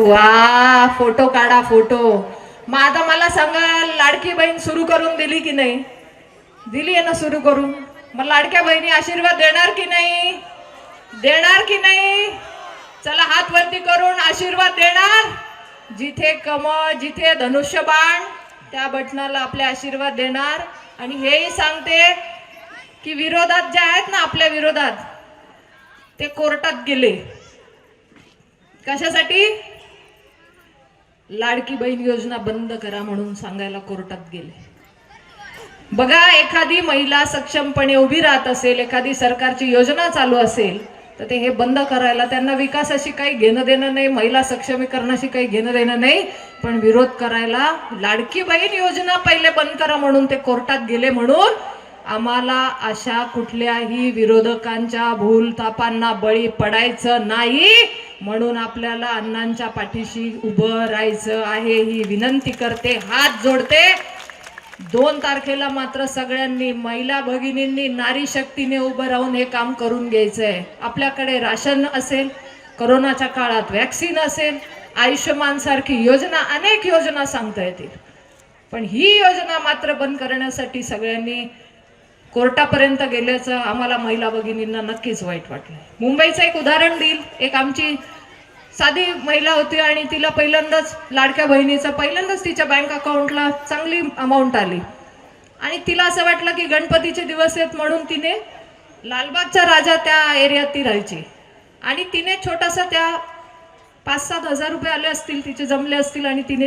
वा, फोटो काढा फोटो। मग आता मला सांगा, लाडकी बहीण सुरू करून दिली की नाही? दिली आहे ना सुरू करून। मग लाडक्या बहिणी आशीर्वाद देणार की नाही? देणार की नाही? चला हात वरती करून आशीर्वाद देणार। जिथे कमळ, जिथे धनुष्यबाण, त्या बटनाला आपले आशीर्वाद देणार। आणि हेही सांगते की विरोधात जे आहेत ना, आपल्या विरोधात, ते कोर्टात गेले। कशासाठी? लाडकी बहीण योजना बंद करा म्हणून सांगायला कोर्टात गेले। बघा, एखादी महिला सक्षमपणे उभी राहत असेल, एखादी सरकारची योजना चालू असेल, तर ते हे बंद करायला त्यांना विकासाशी काही घेणं देणं नाही, महिला सक्षमीकरणाशी काही घेणं देणं नाही, पण विरोध करायला लाडकी बहीण योजना पहिले बंद करा म्हणून ते कोर्टात गेले। म्हणून आम्हाला अशा कुठल्याही विरोधकांच्या भूलथापांना बळी पडायचं नाही, म्हणून आपल्याला अण्णांच्या पाठीशी उभं राहायचं आहे ही विनंती करते, हात जोडते। 2 तारखेला मात्र सगळ्यांनी, महिला भगिनींनी नारी शक्तीने उभं राहून हे काम करून घ्यायचंय। आपल्याकडे राशन असेल, कोरोनाच्या काळात वॅक्सिन असेल, आयुष्यमान सारखी योजना, अनेक योजना सांगता येतील, पण ही योजना मात्र बंद करण्यासाठी सगळ्यांनी कोर्टापर्यंत गेल्याचं आम्हाला महिला भगिनींना नक्कीच वाईट वाटलंय। मुंबईचं एक उदाहरण देईल। एक आमची साधी महिला होती आणि तिला पहिल्यांदाच लाडक्या बहिणीचं पहिल्यांदाच तिच्या बँक अकाउंटला चांगली अमाऊंट आली आणि तिला असं वाटलं की गणपतीचे दिवस आहेत म्हणून तिने, लालबागचा राजा त्या एरियात ती राहायची, आणि तिने छोटासा, त्या 5-7 हजार रुपये आले असतील, तिचे जमले असतील, आणि तिने